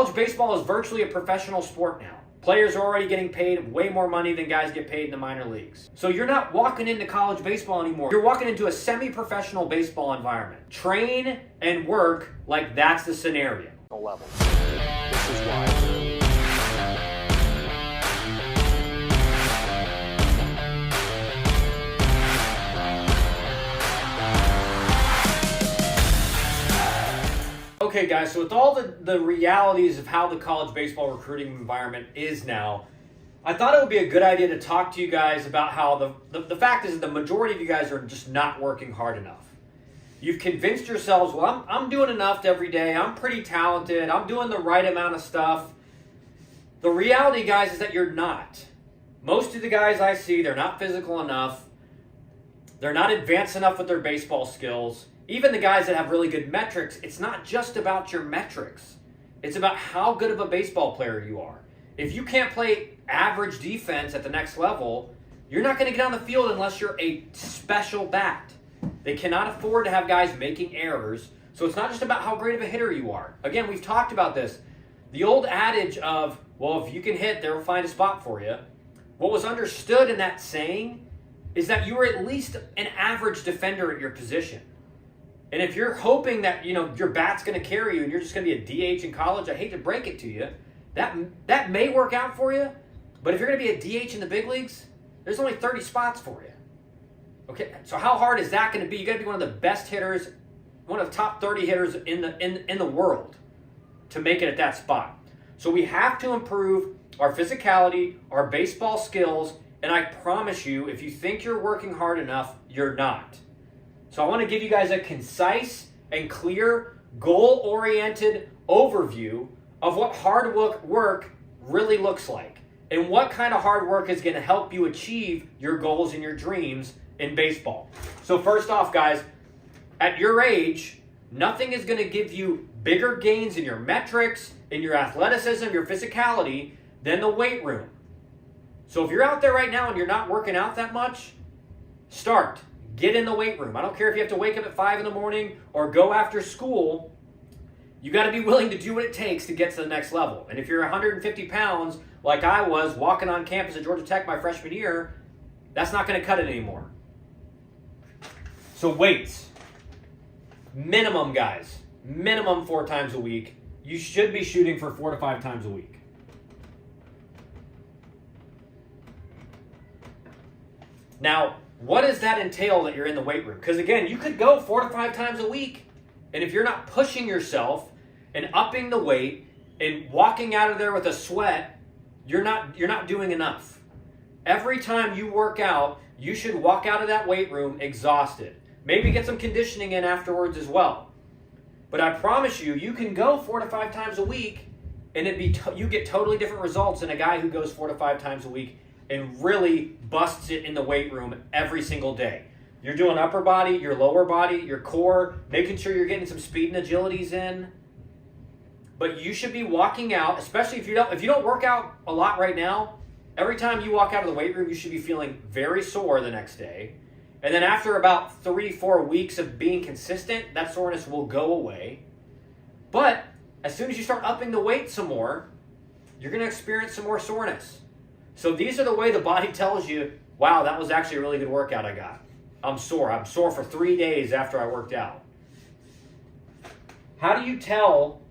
College baseball is virtually a professional sport now. Players are already getting paid way more money than guys get paid in the minor leagues. So you're not walking into college baseball anymore. You're walking into a semi-professional baseball environment. Train and work like that's the scenario. Level. This is why. Okay guys, so with all the realities of how the college baseball recruiting environment is now, I thought it would be a good idea to talk to you guys about how the fact is that the majority of you guys are just not working hard enough. You've convinced yourselves, well, I'm doing enough every day, I'm pretty talented, I'm doing the right amount of stuff. The reality, guys, is that you're not. Most of the guys I see, they're not physical enough, they're not advanced enough with their baseball skills. Even the guys that have really good metrics, it's not just about your metrics. It's about how good of a baseball player you are. If you can't play average defense at the next level, you're not going to get on the field unless you're a special bat. They cannot afford to have guys making errors. So it's not just about how great of a hitter you are. Again, we've talked about this. The old adage of, well, if you can hit, they'll find a spot for you. What was understood in that saying is that you were at least an average defender at your position. And if you're hoping that, your bat's going to carry you and you're just going to be a DH in college, I hate to break it to you, that may work out for you. But if you're going to be a DH in the big leagues, there's only 30 spots for you. Okay, so how hard is that going to be? You got to be one of the best hitters, one of the top 30 hitters in the world to make it at that spot. So we have to improve our physicality, our baseball skills, and I promise you, if you think you're working hard enough, you're not. So I want to give you guys a concise and clear, goal-oriented overview of what hard work really looks like and what kind of hard work is going to help you achieve your goals and your dreams in baseball. So first off, guys, at your age, nothing is going to give you bigger gains in your metrics, in your athleticism, your physicality than the weight room. So if you're out there right now and you're not working out that much, start. Get in the weight room. I don't care if you have to wake up at 5 in the morning or go after school. You got to be willing to do what it takes to get to the next level. And if you're 150 pounds, like I was walking on campus at Georgia Tech my freshman year, that's not going to cut it anymore. So weights. Minimum, guys. Minimum 4 times a week. You should be shooting for 4 to 5 times a week. Now, what does that entail that you're in the weight room? Because again, you could go 4 to 5 times a week, and if you're not pushing yourself and upping the weight and walking out of there with a sweat, you're not doing enough. Every time you work out, you should walk out of that weight room exhausted. Maybe get some conditioning in afterwards as well. But I promise you, you can go 4 to 5 times a week, and you get totally different results than a guy who goes 4 to 5 times a week and really busts it in the weight room every single day. You're doing upper body, your lower body, your core, making sure you're getting some speed and agilities in. But you should be walking out, especially if you don't work out a lot right now, every time you walk out of the weight room, you should be feeling very sore the next day. And then after about 3-4 weeks of being consistent, that soreness will go away. But as soon as you start upping the weight some more, you're going to experience some more soreness. So these are the way the body tells you, wow, that was actually a really good workout I got. I'm sore. I'm sore for 3 days after I worked out. How do you tell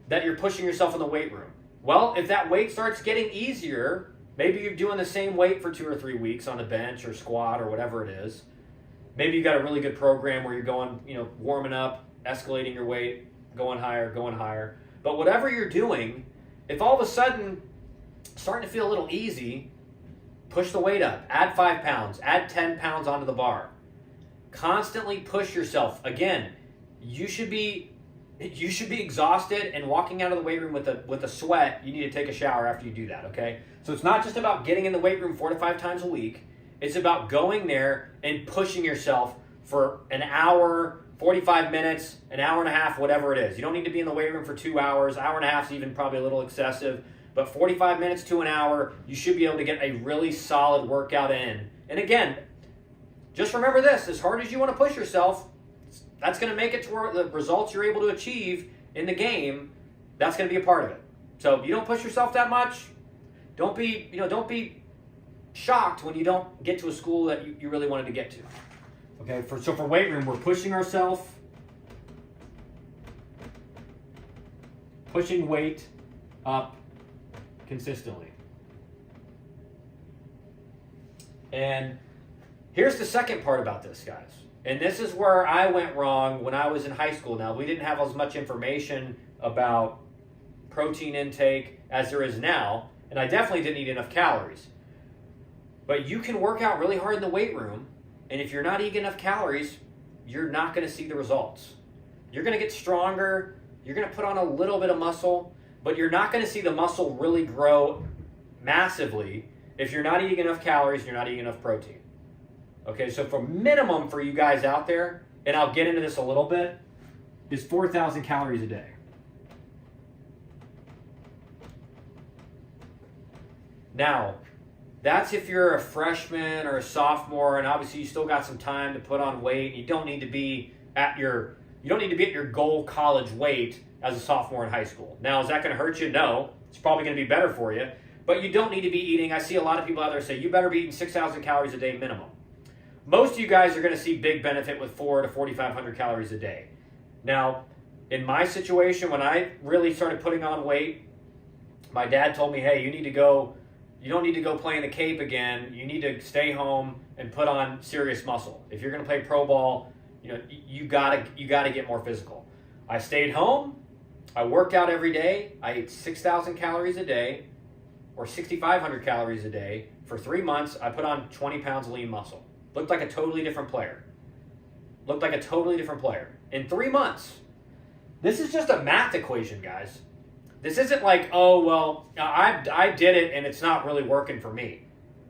that you're pushing yourself in the weight room? Well, if that weight starts getting easier, maybe you're doing the same weight for 2 or 3 weeks on the bench or squat or whatever it is. Maybe you got a really good program where you're going, warming up, escalating your weight, going higher. But whatever you're doing, if all of a sudden starting to feel a little easy, push the weight up. Add 5 pounds. Add 10 pounds onto the bar. Constantly push yourself. Again, you should be exhausted and walking out of the weight room with a sweat. You need to take a shower after you do that, okay? So it's not just about getting in the weight room 4 to 5 times a week. It's about going there and pushing yourself for an hour, 45 minutes, an hour and a half, whatever it is. You don't need to be in the weight room for 2 hours. Hour and a half is even probably a little excessive. But 45 minutes to an hour, you should be able to get a really solid workout in. And again, just remember this, as hard as you want to push yourself, that's going to make it to where the results you're able to achieve in the game That's going to be a part of it. So you don't push yourself that much. Don't be shocked when you don't get to a school that you really wanted to get to. Okay, so for weight room, we're pushing ourselves, pushing weight up consistently. And here's the second part about this, guys. And this is where I went wrong when I was in high school. Now, we didn't have as much information about protein intake as there is now, and I definitely didn't eat enough calories. But you can work out really hard in the weight room, and if you're not eating enough calories, you're not going to see the results. You're going to get stronger, you're going to put on a little bit of muscle, but you're not going to see the muscle really grow massively if you're not eating enough calories and you're not eating enough protein. Okay, so for minimum for you guys out there, and I'll get into this a little bit, is 4,000 calories a day. Now, that's if you're a freshman or a sophomore, and obviously you still got some time to put on weight. You don't need to be at your goal college weight as a sophomore in high school. Now, is that going to hurt you? No. It's probably going to be better for you. But you don't need to be eating. I see a lot of people out there say you better be eating 6,000 calories a day minimum. Most of you guys are going to see big benefit with 4,000 to 4,500 calories a day. Now, in my situation, when I really started putting on weight, my dad told me, hey, you don't need to go play in the Cape again. You need to stay home and put on serious muscle. If you're going to play pro ball, you gotta get more physical. I stayed home. I worked out every day. I ate 6,000 calories a day or 6,500 calories a day. For 3 months, I put on 20 pounds of lean muscle. Looked like a totally different player. In 3 months. This is just a math equation, guys. This isn't like, oh, well, I did it and it's not really working for me.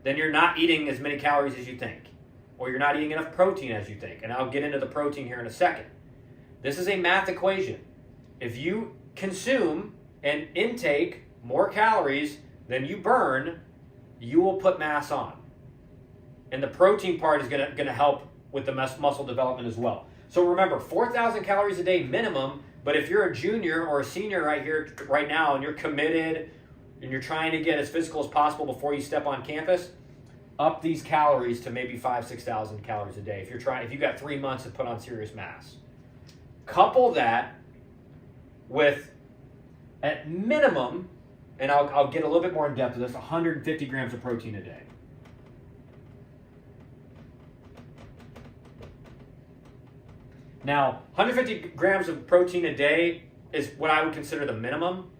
Then you're not eating as many calories as you think. Or you're not eating enough protein as you think. And I'll get into the protein here in a second. This is a math equation. If you consume and intake more calories than you burn, you will put mass on. And the protein part is going to help with the muscle development as well. So remember, 4,000 calories a day minimum. But if you're a junior or a senior right now, and you're committed and you're trying to get as physical as possible before you step on campus, up these calories to maybe 5,000 to 6,000 calories a day. If you've got 3 months to put on serious mass, couple that with at minimum, and I'll get a little bit more in depth of this, 150 grams of protein a day. Now, 150 grams of protein a day is what I would consider the minimum.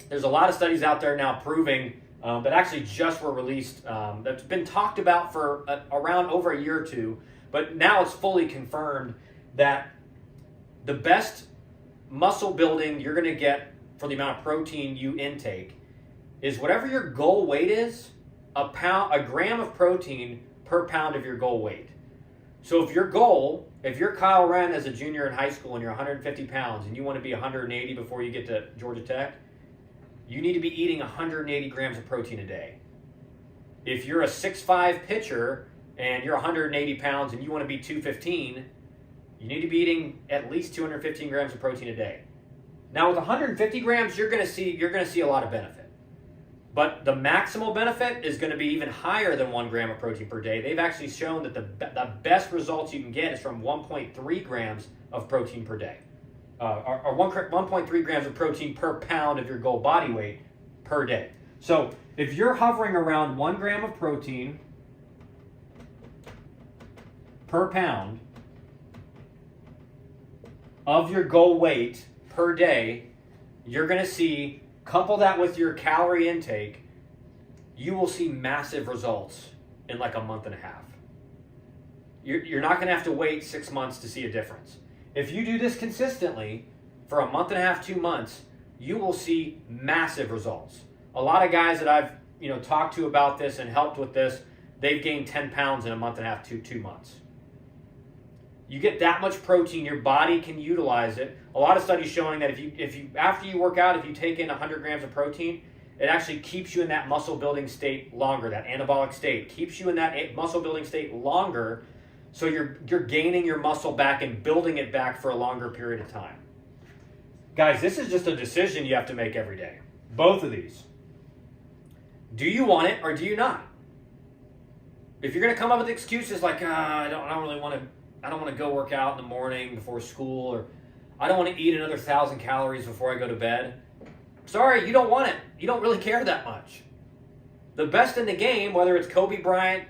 There's a lot of studies out there now proving that actually just were released, that's been talked about for around over a year or two, but now it's fully confirmed that the best muscle building you're going to get for the amount of protein you intake is whatever your goal weight is, a gram of protein per pound of your goal weight. So if you're Kyle Wren as a junior in high school and you're 150 pounds and you want to be 180 before you get to Georgia Tech, you need to be eating 180 grams of protein a day. If you're a 6'5" pitcher and you're 180 pounds and you want to be 215, you need to be eating at least 215 grams of protein a day. Now with 150 grams, you're going to see a lot of benefit. But the maximal benefit is going to be even higher than 1 gram of protein per day. They've actually shown that the best results you can get is from 1.3 grams of protein per day. Or 1.3 grams of protein per pound of your goal body weight per day. So if you're hovering around 1 gram of protein per pound of your goal weight per day, you're going to see, couple that with your calorie intake, you will see massive results in like a month and a half. You're not going to have to wait 6 months to see a difference. If you do this consistently for a month and a half, 2 months, you will see massive results. A lot of guys that I've talked to about this and helped with this, they've gained 10 pounds in a month and a half to 2 months. You get that much protein, your body can utilize it. A lot of studies showing that if you after you work out, if you take in 100 grams of protein, it actually keeps you in that muscle building state longer, that anabolic state. Keeps you in that muscle building state longer, so you're gaining your muscle back and building it back for a longer period of time. Guys, this is just a decision you have to make every day. Both of these. Do you want it or do you not? If you're going to come up with excuses like, I don't want to go work out in the morning before school, or I don't want to eat another 1,000 calories before I go to bed. Sorry, you don't want it. You don't really care that much. The best in the game, whether it's Kobe Bryant,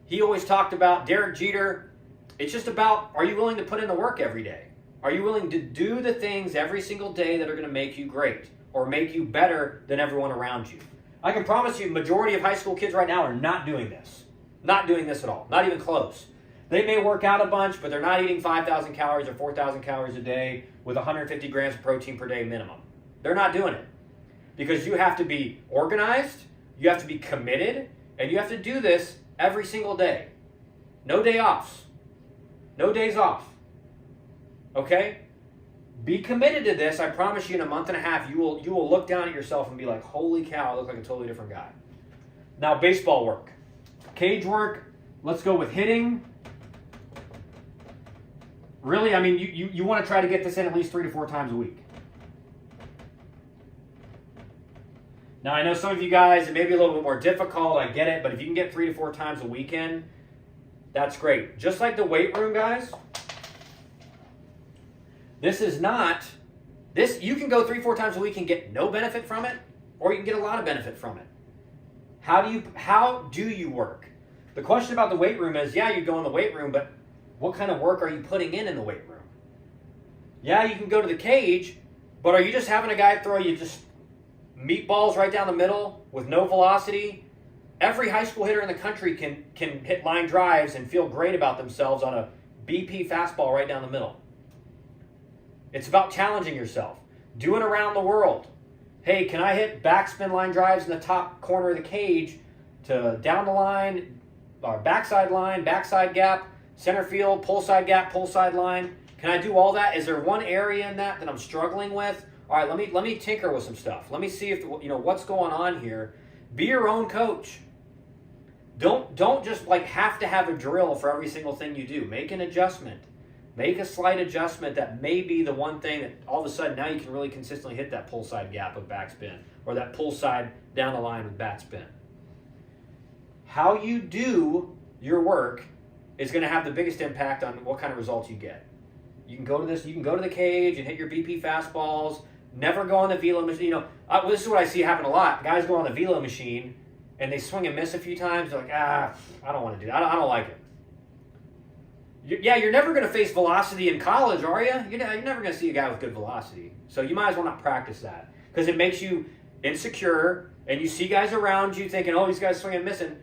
he always talked about Derek Jeter, it's just about, are you willing to put in the work every day? Are you willing to do the things every single day that are going to make you great or make you better than everyone around you? I can promise you, majority of high school kids right now are not doing this. Not doing this at all. Not even close. They may work out a bunch, but they're not eating 5,000 calories or 4,000 calories a day with 150 grams of protein per day minimum. They're not doing it. Because you have to be organized, you have to be committed, and you have to do this every single day. No day offs. No days off. Okay? Be committed to this. I promise you in a month and a half, you will look down at yourself and be like, holy cow, I look like a totally different guy. Now, baseball work. Cage work, let's go with hitting. Really, I mean, you want to try to get this in at least 3 to 4 times a week. Now, I know some of you guys, it may be a little bit more difficult, I get it, but if you can get 3 to 4 times a weekend, that's great. Just like the weight room, guys, this is not, you can go 3 or 4 times a week and get no benefit from it, or you can get a lot of benefit from it. How do you work? The question about the weight room is, yeah, you go in the weight room, but what kind of work are you putting in the weight room? Yeah, you can go to the cage, but are you just having a guy throw you just meatballs right down the middle with no velocity? Every high school hitter in the country can hit line drives and feel great about themselves on a BP fastball right down the middle. It's about challenging yourself. Doing around the world. Hey, can I hit backspin line drives in the top corner of the cage to down the line, or backside line, backside gap, center field, pull side gap, pull side line? Can I do all that? Is there one area in that I'm struggling with? All right, let me tinker with some stuff. Let me see if what's going on here. Be your own coach. Don't just have to have a drill for every single thing you do. Make an adjustment. Make a slight adjustment that may be the one thing that all of a sudden now you can really consistently hit that pull side gap with backspin, or that pull side down the line with backspin. How you do your work is going to have the biggest impact on what kind of results you get. You can go to the cage and hit your BP fastballs. Never go on the velo machine. This is what I see happen a lot. Guys go on the velo machine and they swing and miss a few times. They're like, I don't want to do that. I don't like it. You're never going to face velocity in college, are you? You're never going to see a guy with good velocity. So you might as well not practice that, because it makes you insecure, and you see guys around you thinking, oh, these guys swinging and missing.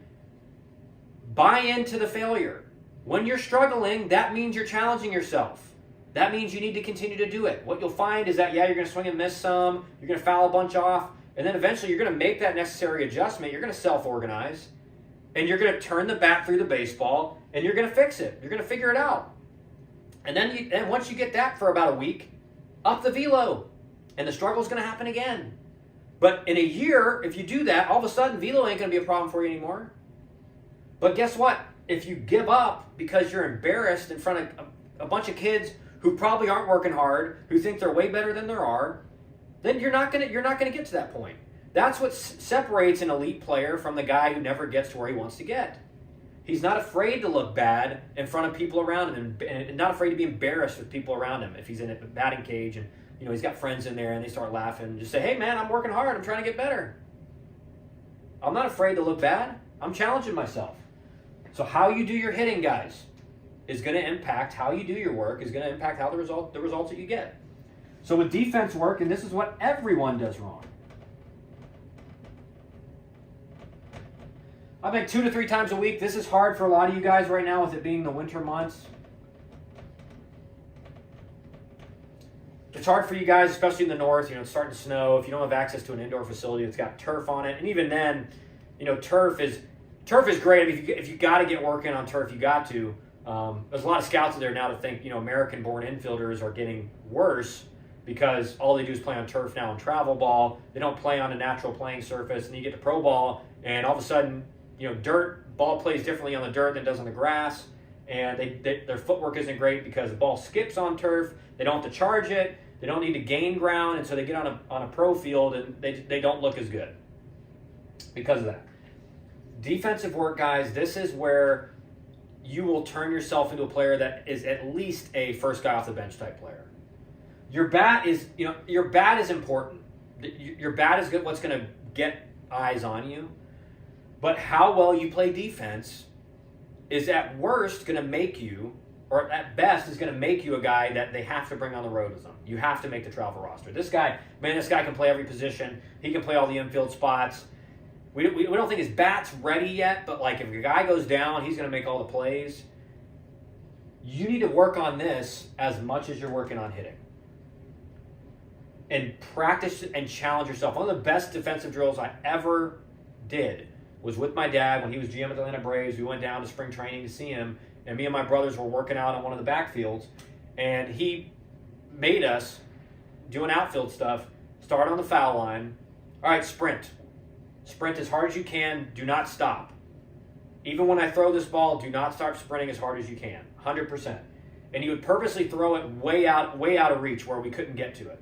Buy into the failure. When you're struggling, that means you're challenging yourself. That means you need to continue to do it. What you'll find is that, you're going to swing and miss some, you're going to foul a bunch off, and then eventually you're going to make that necessary adjustment. You're going to self-organize, and you're going to turn the bat through the baseball, and you're going to fix it. You're going to figure it out. And then once you get that for about a week, up the velo, and the struggle's going to happen again. But in a year, if you do that, all of a sudden velo ain't going to be a problem for you anymore. But guess what? If you give up because you're embarrassed in front of a bunch of kids who probably aren't working hard, who think they're way better than there are, then you're not going to get to that point. That's what separates an elite player from the guy who never gets to where he wants to get. He's not afraid to look bad in front of people around him, and not afraid to be embarrassed with people around him. If he's in a batting cage and he's got friends in there and they start laughing, and just say, hey man, I'm working hard, I'm trying to get better. I'm not afraid to look bad. I'm challenging myself. So how you do your hitting, guys, is going to impact how you do your work, is going to impact how the results that you get. So with defense work, and this is what everyone does wrong. I think 2 to 3 times a week. This is hard for a lot of you guys right now with it being the winter months. It's hard for you guys, especially in the north. It's starting to snow. If you don't have access to an indoor facility that's got turf on it, and even then, turf is great. I mean, if you got to get working on turf, you got to. There's a lot of scouts out there now that think American-born infielders are getting worse because all they do is play on turf now and travel ball. They don't play on a natural playing surface, and you get to pro ball, and all of a sudden, dirt ball plays differently on the dirt than it does on the grass, and their footwork isn't great because the ball skips on turf. They don't have to charge it. They don't need to gain ground, and so they get on a pro field and they don't look as good because of that. Defensive work, guys, this is where you will turn yourself into a player that is at least a first guy off the bench type player. Your bat is important. Your bat is good, what's going to get eyes on you. But how well you play defense is at worst going to make you, or at best is going to make you a guy that they have to bring on the road with them. You have to make the travel roster. This guy can play every position. He can play all the infield spots. We don't think his bat's ready yet, but like if your guy goes down, he's going to make all the plays. You need to work on this as much as you're working on hitting. And practice and challenge yourself. One of the best defensive drills I ever did was with my dad when he was GM at the Atlanta Braves. We went down to spring training to see him, and me and my brothers were working out on one of the backfields, and he made us do an outfield stuff, start on the foul line. All right, sprint. Sprint as hard as you can. Do not stop. Even when I throw this ball, do not start sprinting as hard as you can. 100%. And he would purposely throw it way out of reach where we couldn't get to it.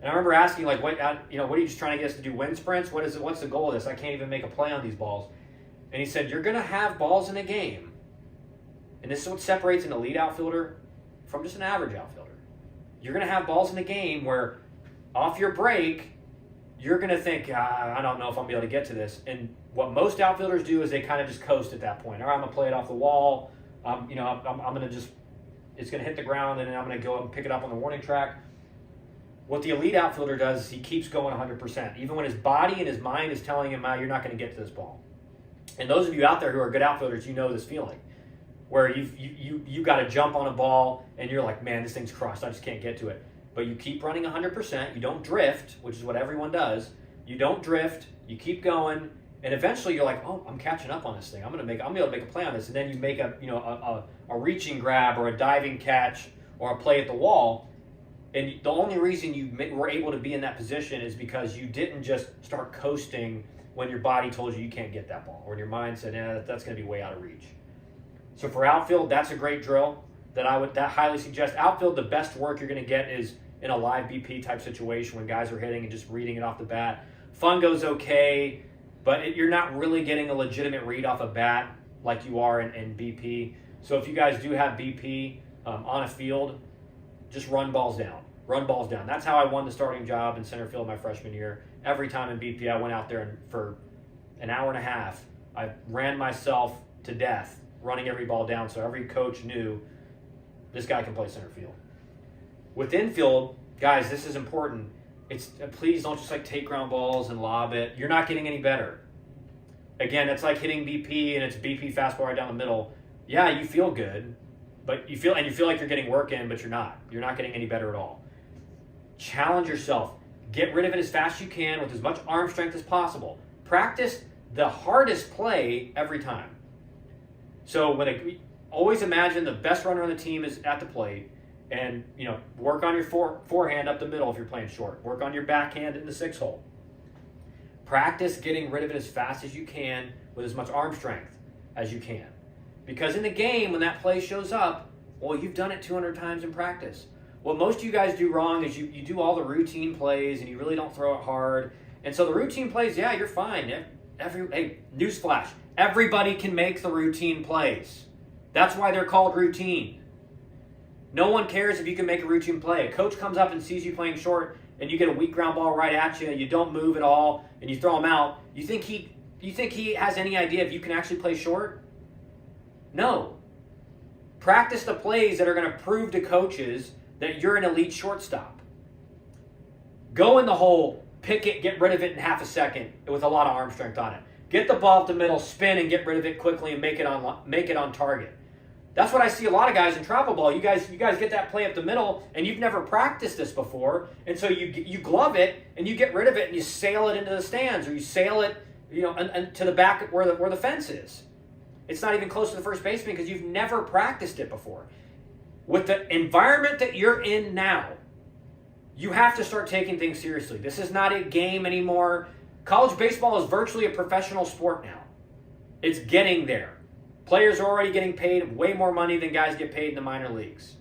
And I remember asking, like, what are you just trying to get us to do wind sprints? What's the goal of this? I can't even make a play on these balls. And he said, you're going to have balls in a game. And this is what separates an elite outfielder from just an average outfielder. You're going to have balls in a game where off your break, you're going to think, I don't know if I'm going to be able to get to this. And what most outfielders do is they kind of just coast at that point. All right, I'm going to play it off the wall. I'm going to just, it's going to hit the ground, and then I'm going to go up and pick it up on the warning track. What the elite outfielder does is he keeps going 100%, even when his body and his mind is telling him, you're not going to get to this ball. And those of you out there who are good outfielders, you know this feeling, where you got to jump on a ball, and you're like, man, this thing's crushed. I just can't get to it. But you keep running 100%. You don't drift, which is what everyone does. You don't drift. You keep going, and eventually you're like, oh, I'm catching up on this thing. I'm gonna be able to make a play on this, and then you make a reaching grab or a diving catch or a play at the wall. And the only reason you were able to be in that position is because you didn't just start coasting when your body told you can't get that ball, or when your mind said, that's going to be way out of reach. So for outfield, that's a great drill that I would highly suggest. Outfield, the best work you're going to get is in a live BP type situation when guys are hitting and just reading it off the bat. Fun goes okay, but you're not really getting a legitimate read off a bat like you are in BP. So if you guys do have BP on a field, just run balls down. Run balls down. That's how I won the starting job in center field my freshman year. Every time in BP, I went out there and for an hour and a half, I ran myself to death, running every ball down, so every coach knew this guy can play center field. With infield, guys, this is important. Please don't just take ground balls and lob it. You're not getting any better. Again, it's like hitting BP and it's BP fastball right down the middle. Yeah, you feel good, but you feel like you're getting work in, but you're not. You're not getting any better at all. Challenge yourself. Get rid of it as fast as you can with as much arm strength as possible. Practice the hardest play every time. So always imagine the best runner on the team is at the plate, and work on your forehand up the middle if you're playing short. Work on your backhand in the 6-hole. Practice getting rid of it as fast as you can with as much arm strength as you can. Because in the game, when that play shows up, well, you've done it 200 times in practice. What most of you guys do wrong is you do all the routine plays and you really don't throw it hard. And so the routine plays, yeah, you're fine. Hey, newsflash, everybody can make the routine plays. That's why they're called routine. No one cares if you can make a routine play. A coach comes up and sees you playing short and you get a weak ground ball right at you and you don't move at all and you throw him out. You think he has any idea if you can actually play short? No. Practice the plays that are going to prove to coaches that you're an elite shortstop. Go in the hole, pick it, get rid of it in half a second with a lot of arm strength on it. Get the ball up the middle, spin, and get rid of it quickly and make it on target. That's what I see a lot of guys in travel ball. You guys get that play up the middle, and you've never practiced this before, and so you glove it and you get rid of it and you sail it into the stands, or you sail it and to the back where the fence is. It's not even close to the first baseman because you've never practiced it before. With the environment that you're in now, you have to start taking things seriously. This is not a game anymore. College baseball is virtually a professional sport now. It's getting there. Players are already getting paid way more money than guys get paid in the minor leagues.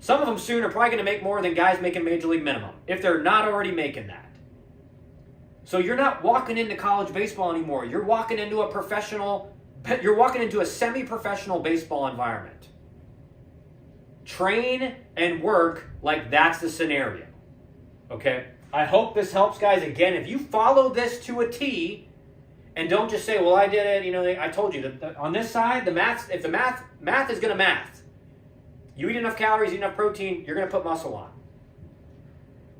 Some of them soon are probably going to make more than guys making major league minimum, if they're not already making that. So you're not walking into college baseball anymore. You're walking into a semi-professional baseball environment. Train and work like that's the scenario. Okay? I hope this helps, guys. Again, if you follow this to a T and don't just say, well, I did it, you know, I told you that on this side, math is going to math. You eat enough calories, eat enough protein, you're going to put muscle on.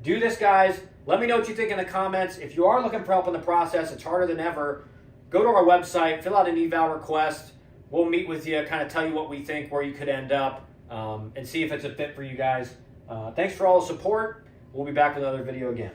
Do this, guys. Let me know what you think in the comments. If you are looking for help in the process, it's harder than ever. Go to our website, fill out an eval request. We'll meet with you, kind of tell you what we think, where you could end up, and see if it's a fit for you guys. Thanks for all the support. We'll be back with another video again.